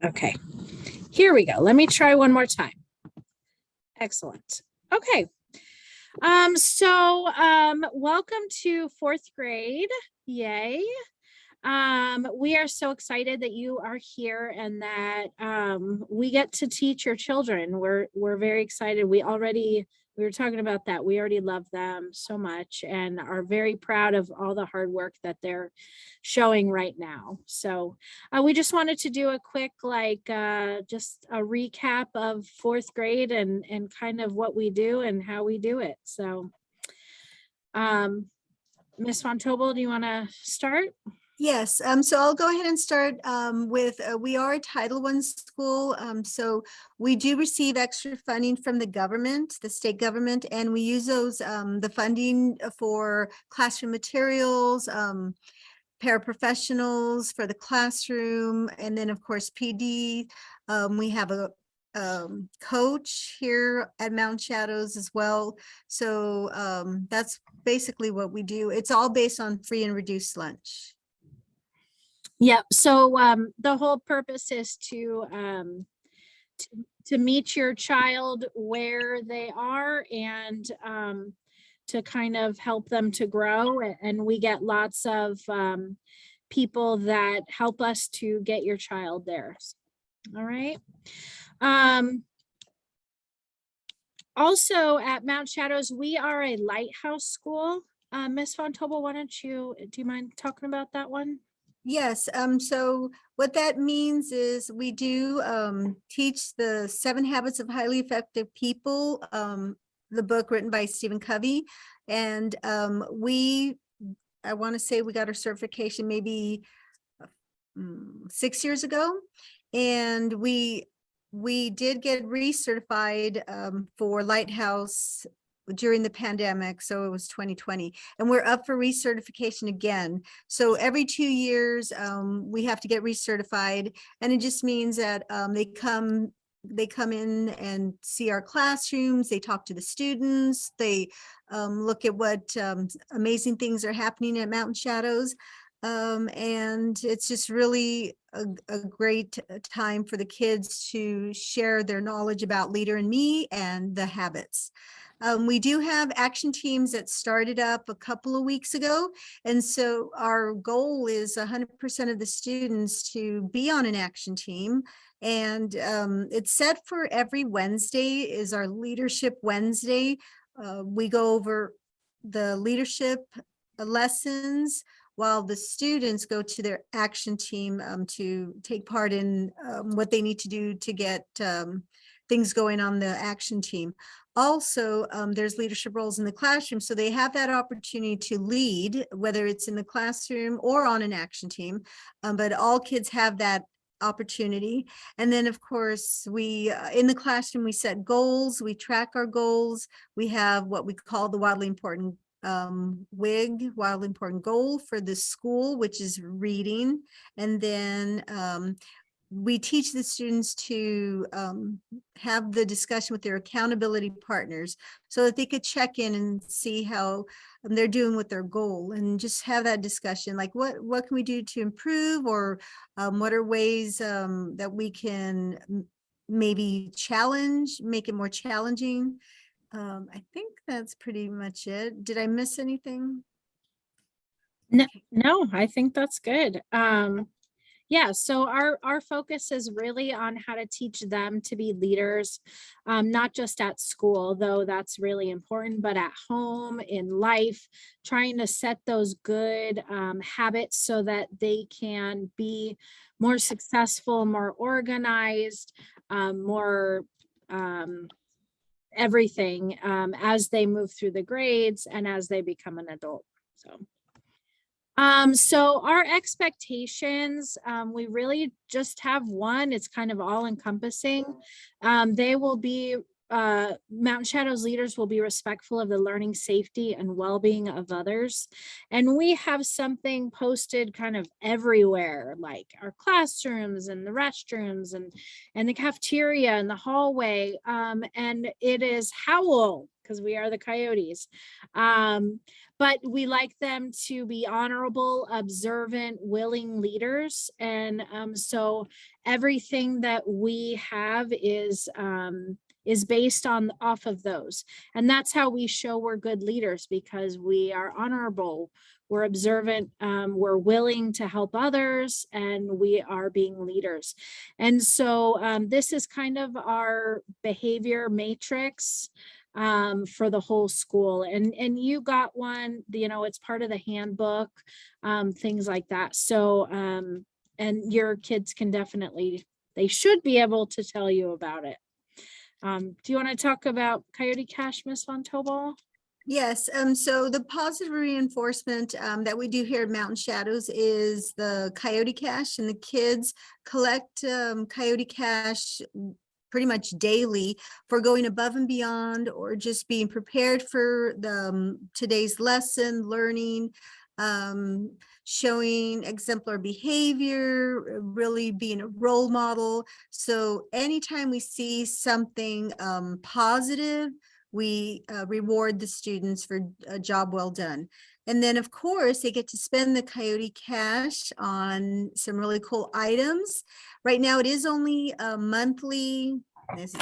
Okay, here we go. Let me try one more time. Excellent. Okay. Welcome to fourth grade. Yay. We are so excited that you are here and that we get to teach your children. We're very excited. We were talking about that. We already love them so much and are very proud of all the hard work that they're showing right now. So we just wanted to do a quick, just a recap of fourth grade and kind of what we do and how we do it. So Ms. Von Tobel, do you want to start? Yes, so I'll go ahead and start with, we are a Title I school, so we do receive extra funding from the government, the state government, and we use those, the funding for classroom materials, paraprofessionals for the classroom, and then of course PD. We have a coach here at Mountain Shadows as well. So that's basically what we do. It's all based on free and reduced lunch. Yeah, so the whole purpose is to meet your child where they are and to kind of help them to grow. And we get lots of people that help us to get your child there. All right. Also at Mount Shadows, we are a lighthouse school. Ms. Von Tobel, do you mind talking about that one? Yes, so what that means is we do teach the 7 Habits of Highly Effective People, the book written by Stephen Covey. And I want to say we got our certification maybe 6 years ago. And we did get recertified for Lighthouse during the pandemic, so it was 2020, and we're up for recertification again. So every 2 years we have to get recertified, and it just means that they come in and see our classrooms, they talk to the students, they look at what amazing things are happening at Mountain Shadows. And it's just really a great time for the kids to share their knowledge about Leader in Me and the habits. We do have action teams that started up a couple of weeks ago. And so our goal is 100% of the students to be on an action team. And it's set for every Wednesday is our Leadership Wednesday. We go over the leadership lessons while the students go to their action team to take part in what they need to do to get things going on the action team. Also, there's leadership roles in the classroom, so they have that opportunity to lead, whether it's in the classroom or on an action team, but all kids have that opportunity. And then of course we in the classroom we set goals, we track our goals, we have what we call the wildly important WIG, wildly important goal for the school, which is reading. And then we teach the students to have the discussion with their accountability partners so that they could check in and see how they're doing with their goal, and just have that discussion, like what can we do to improve, or what are ways that we can maybe make it more challenging. I think that's pretty much it. Did I miss anything? No, I think that's good. Yeah, so our focus is really on how to teach them to be leaders, not just at school, though that's really important, but at home, in life, trying to set those good habits so that they can be more successful, more organized, more everything as they move through the grades and as they become an adult. So our expectations, we really just have one. It's kind of all encompassing. They will be, Mountain Shadows leaders will be respectful of the learning, safety, and well-being of others. And we have something posted kind of everywhere, like our classrooms and the restrooms and the cafeteria and the hallway. And it is Howl. because we are the Coyotes. But we like them to be honorable, observant, willing leaders. And so everything that we have is based off of those. And that's how we show we're good leaders, because we are honorable, we're observant, we're willing to help others, and we are being leaders. And so this is kind of our behavior matrix for the whole school. And you got one, you know, it's part of the handbook, things like that. So, and your kids can definitely, they should be able to tell you about it. Do you want to talk about Coyote Cash, Miss Von Tobel? Yes, so the positive reinforcement that we do here at Mountain Shadows is the Coyote Cash, and the kids collect Coyote Cash pretty much daily for going above and beyond, or just being prepared for the today's lesson, learning, showing exemplar behavior, really being a role model. So anytime we see something positive, we reward the students for a job well done. And then, of course, they get to spend the Coyote Cash on some really cool items. Right now, it is only monthly,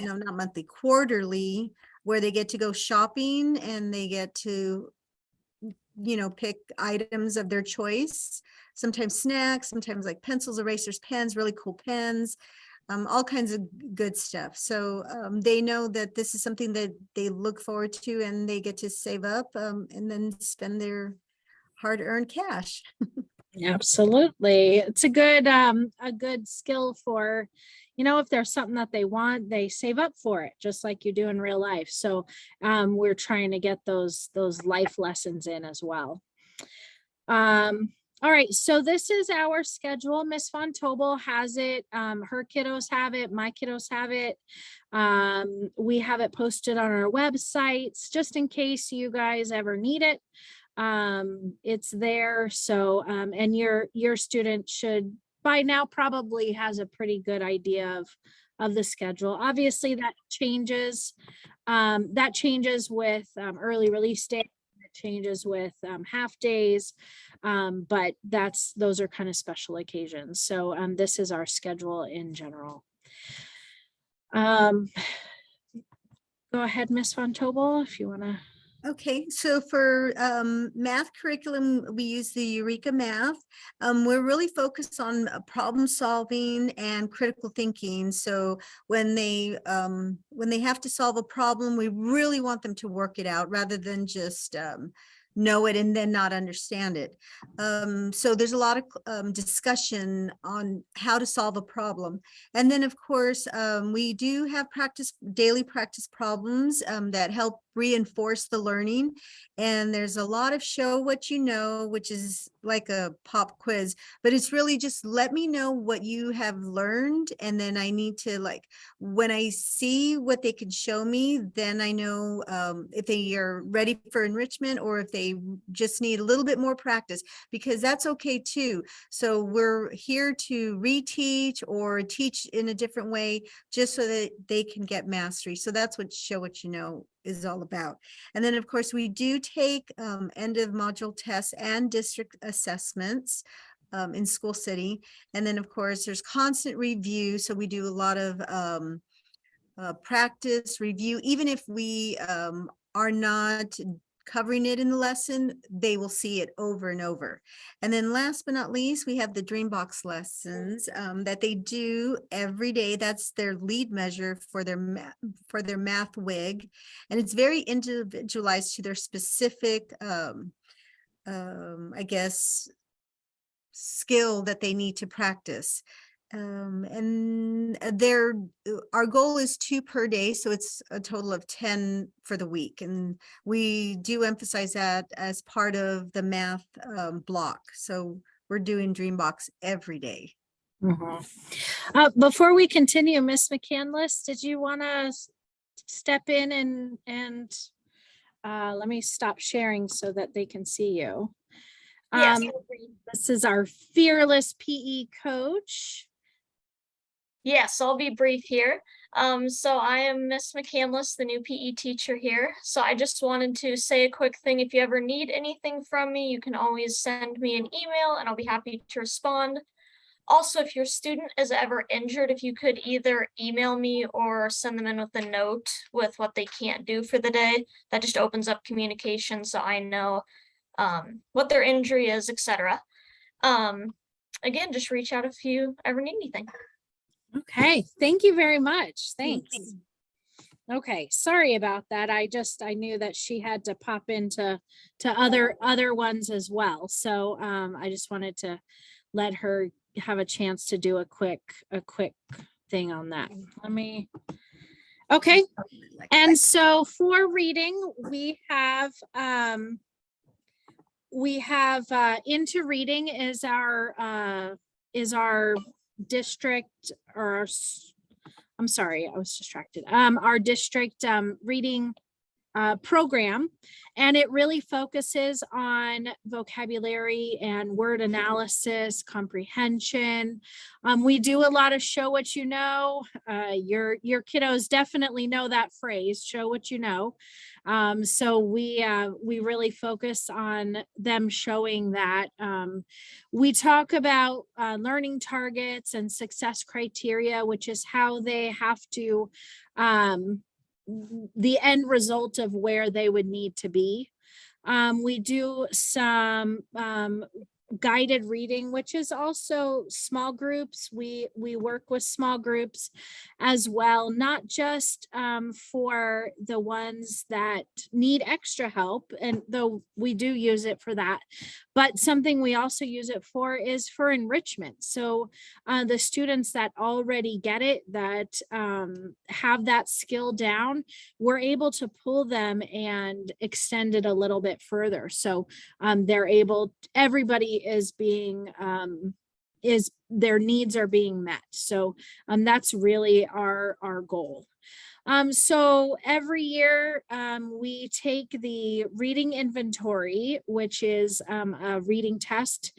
no, not monthly, quarterly, where they get to go shopping and they get to, you know, pick items of their choice. Sometimes snacks, sometimes like pencils, erasers, pens, really cool pens. All kinds of good stuff. So they know that this is something that they look forward to, and they get to save up and then spend their hard-earned cash. Absolutely. It's a good skill for, you know, if there's something that they want, they save up for it, just like you do in real life. So we're trying to get those life lessons in as well. All right, so this is our schedule. Miss Von Tobel has it. Her kiddos have it. My kiddos have it. We have it posted on our websites, just in case you guys ever need it. It's there. So, and your student should by now probably has a pretty good idea of the schedule. Obviously, that changes. That changes with early release day. It changes with half days. But those are kind of special occasions. So this is our schedule in general. Go ahead, Miss Von Tobel, if you want to. Okay, so for math curriculum, we use the Eureka Math. We're really focused on problem solving and critical thinking. So when they have to solve a problem, we really want them to work it out rather than just know it and then not understand it. So there's a lot of discussion on how to solve a problem. And then, of course, we do have daily practice problems that help reinforce the learning. And there's a lot of show what you know, which is like a pop quiz, but it's really just let me know what you have learned. And then I need to, like, when I see what they can show me, then I know if they are ready for enrichment or if they just need a little bit more practice, because that's okay too. So we're here to reteach or teach in a different way, just so that they can get mastery. So that's what Show What You Know is all about. And then, of course, we do take end of module tests and district assessments in School City. And then, of course, there's constant review. So we do a lot of practice review. Even if we are not covering it in the lesson, they will see it over and over. And then last but not least, we have the Dreambox lessons that they do every day. That's their lead measure for their math WIG. And it's very individualized to their specific, I guess, skill that they need to practice. And our goal is 2 per day, so it's a total of 10 for the week, and we do emphasize that as part of the math block. So we're doing Dreambox every day. Before we continue, Miss McCandless, did you want to step in and let me stop sharing so that they can see you? Yes. This is our fearless PE coach. Yes, I'll be brief here. So I am Miss McCandless, the new PE teacher here. So I just wanted to say a quick thing. If you ever need anything from me, you can always send me an email and I'll be happy to respond. Also, if your student is ever injured, if you could either email me or send them in with a note with what they can't do for the day, that just opens up communication so I know what their injury is, etc. Again, just reach out if you ever need anything. Okay, thank you very much. Thank Thanks. you. Okay, sorry about that. I knew that she had to pop into other ones as well. So I just wanted to let her have a chance to do a quick thing on that. Okay. And so for reading, we have Into Reading is our district, or I'm sorry, I was distracted. Our district reading program, and it really focuses on vocabulary and word analysis, comprehension. We do a lot of show what you know. Your kiddos definitely know that phrase, show what you know. So we really focus on them showing that. We talk about learning targets and success criteria, which is how they have to the end result of where they would need to be. We do some guided reading, which is also small groups. We work with small groups as well, not just for the ones that need extra help, and though we do use it for that, but something we also use it for is for enrichment. So the students that already get it, that have that skill down, we're able to pull them and extend it a little bit further. So they're able, everybody is being their needs are being met. So that's really our goal. So every year we take the reading inventory, which is a reading test,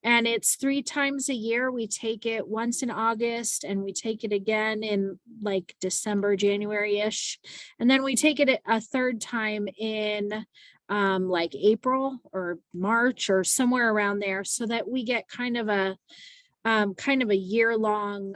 and it's 3 times a year. We take it once in August, and we take it again in like December, January-ish. And then we take it a third time in like April or March or somewhere around there, so that we get kind of a year-long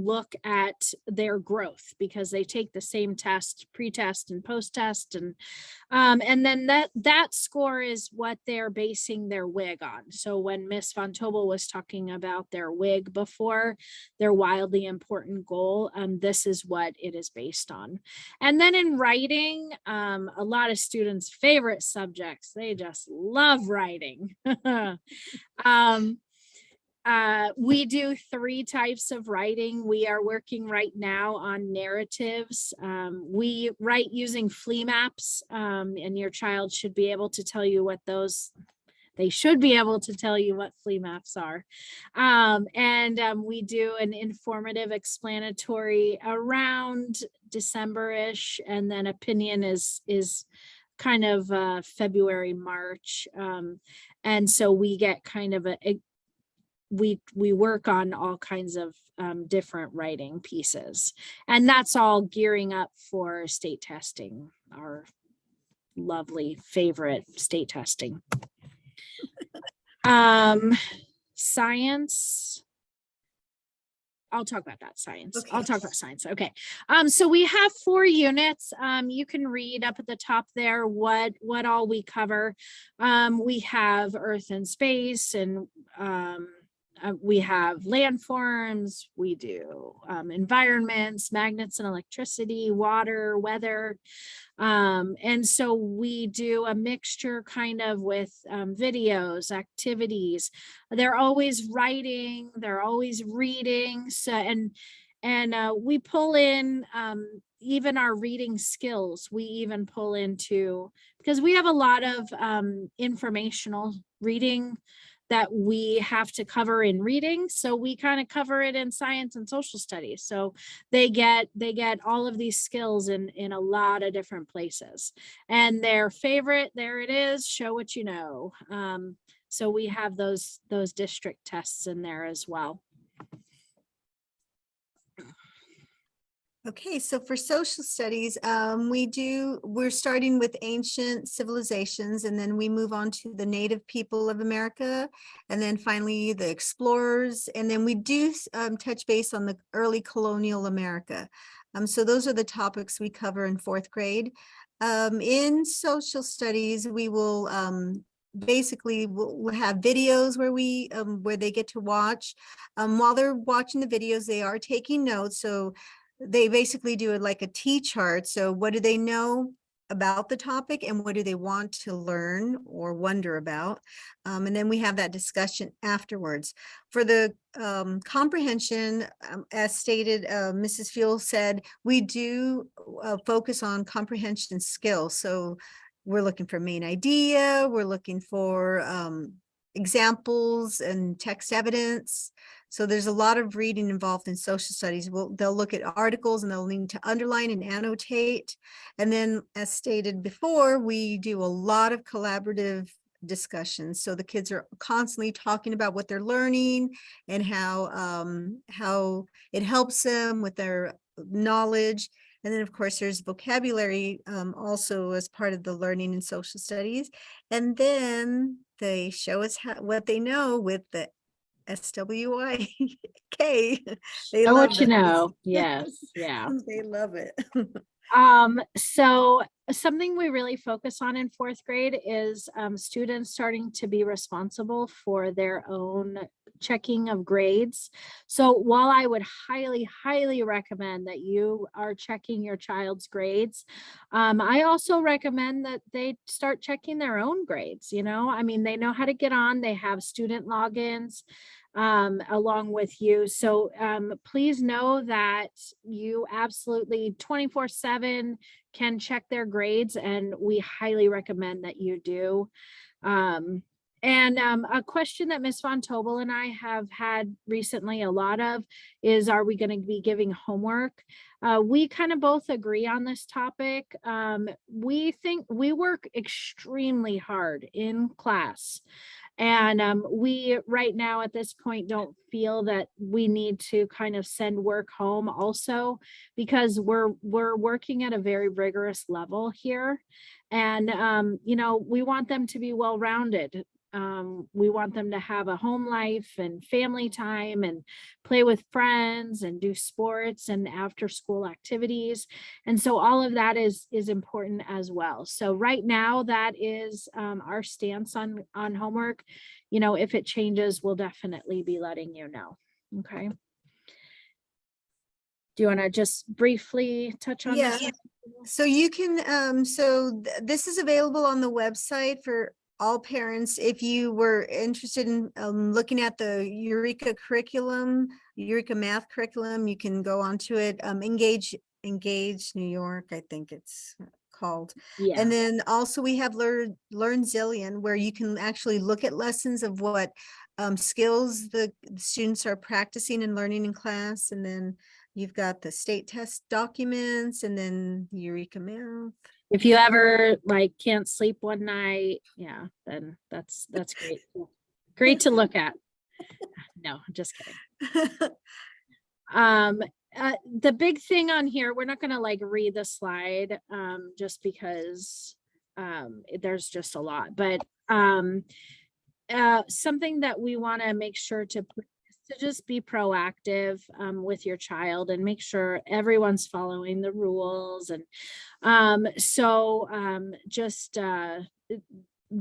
look at their growth, because they take the same test, pre-test and post-test, and then that score is what they're basing their WIG on. So when Miss Von Tobel was talking about their WIG before, their wildly important goal, this is what it is based on. And then in writing, a lot of students' favorite subjects, they just love writing. We do 3 types of writing. We are working right now on narratives. We write using flea maps, and your child should be able to tell you what those, they should be able to tell you what flea maps are. We do an informative explanatory around December-ish, and then opinion is kind of February, March. And so we get kind of we work on all kinds of different writing pieces, and that's all gearing up for state testing, our lovely favorite state testing. Science, I'll talk about that. Science. Okay. I'll talk about science. Okay. So we have 4 units. You can read up at the top there what all we cover. We have Earth and Space, and we have landforms, we do environments, magnets and electricity, water, weather. And so we do a mixture kind of with videos, activities. They're always writing, they're always reading. So, and we pull in even our reading skills. We even pull into, because we have a lot of informational reading that we have to cover in reading. So we kind of cover it in science and social studies. So they get all of these skills in a lot of different places. And their favorite, there it is, show what you know. So we have those district tests in there as well. Okay, so for social studies, we're starting with ancient civilizations, and then we move on to the native people of America, and then finally the explorers, and then we do touch base on the early colonial America. So those are the topics we cover in fourth grade. In social studies, we will basically we'll have videos where they get to watch. While they're watching the videos, they are taking notes. So they basically do it like a T-chart. So what do they know about the topic and what do they want to learn or wonder about? And then we have that discussion afterwards. For the comprehension, as stated, Mrs. Fuel said, we do focus on comprehension skills. So we're looking for main idea, we're looking for examples and text evidence. So there's a lot of reading involved in social studies. They'll look at articles and they'll need to underline and annotate. And then, as stated before, we do a lot of collaborative discussions. So the kids are constantly talking about what they're learning and how it helps them with their knowledge. And then, of course, there's vocabulary also as part of the learning in social studies. And then they show us what they know with the SWIK. They Know love what you this. know. Yes. Yeah. They love it. So something we really focus on in fourth grade is students starting to be responsible for their own checking of grades. So while I would highly recommend that you are checking your child's grades, I also recommend that they start checking their own grades. I mean, they know how to get on, they have student logins along with you. So please know that you absolutely 24/7 can check their grades, and we highly recommend that you do. And a question that Ms. Von Tobel and I have had recently a lot of is, are we going to be giving homework? We kind of both agree on this topic. We think we work extremely hard in class. And we right now at this point don't feel that we need to kind of send work home also, because we're working at a very rigorous level here. And we want them to be well-rounded. We want them to have a home life and family time and play with friends and do sports and after school activities. And so all of that is important as well. So right now that is our stance on homework. If it changes, we'll definitely be letting you know. Okay. Do you want to just briefly touch on Yeah. this? So you can, this is available on the website for all parents. If you were interested in looking at the Eureka math curriculum, you can go onto it. Engage New York, I think it's called. Yeah. And then also we have Learn Zillion, where you can actually look at lessons of what skills the students are practicing and learning in class. And then you've got the state test documents and then Eureka Math. If you ever can't sleep one night, yeah, then that's great. Great to look at. No, I'm just kidding. The big thing on here, we're not going to read the slide just because there's just a lot, but something that we want to make sure to just be proactive with your child and make sure everyone's following the rules. And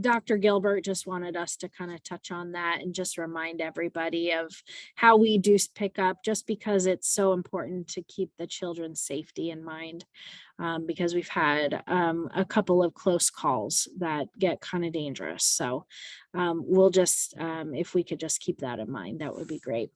Dr. Gilbert just wanted us to kind of touch on that and just remind everybody of how we do pick up, just because it's so important to keep the children's safety in mind, because we've had a couple of close calls that get kind of dangerous. So we'll just, if we could just keep that in mind, that would be great.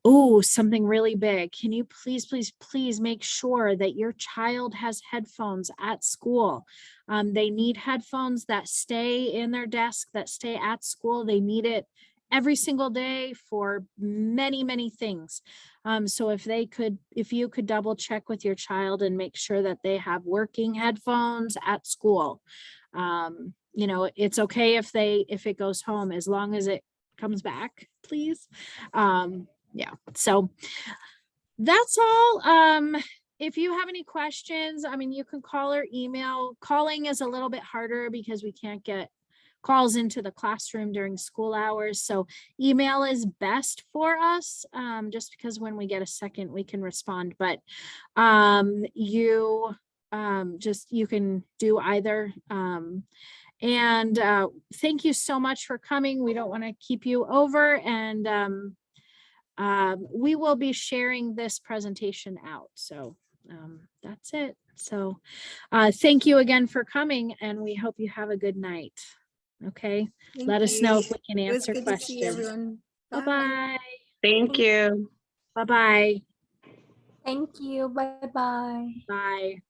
Oh, something really big. Can you please make sure that your child has headphones at school? They need headphones that stay in their desk, that stay at school. They need it every single day for many things. So if you could double check with your child and make sure that they have working headphones at school. It's okay if it goes home, as long as it comes back, please. Yeah, so that's all. If you have any questions, I mean, you can call or email. Calling is a little bit harder because we can't get calls into the classroom during school hours. So email is best for us, just because when we get a second, we can respond. But you can do either. And thank you so much for coming. We don't want to keep you over, and we will be sharing this presentation out. So that's it. So thank you again for coming, and we hope you have a good night. Okay. Thank Let us know you. if we can It was answer good to see questions. everyone. Bye-bye. Thank you. Bye-bye. Thank you. Bye bye. Bye.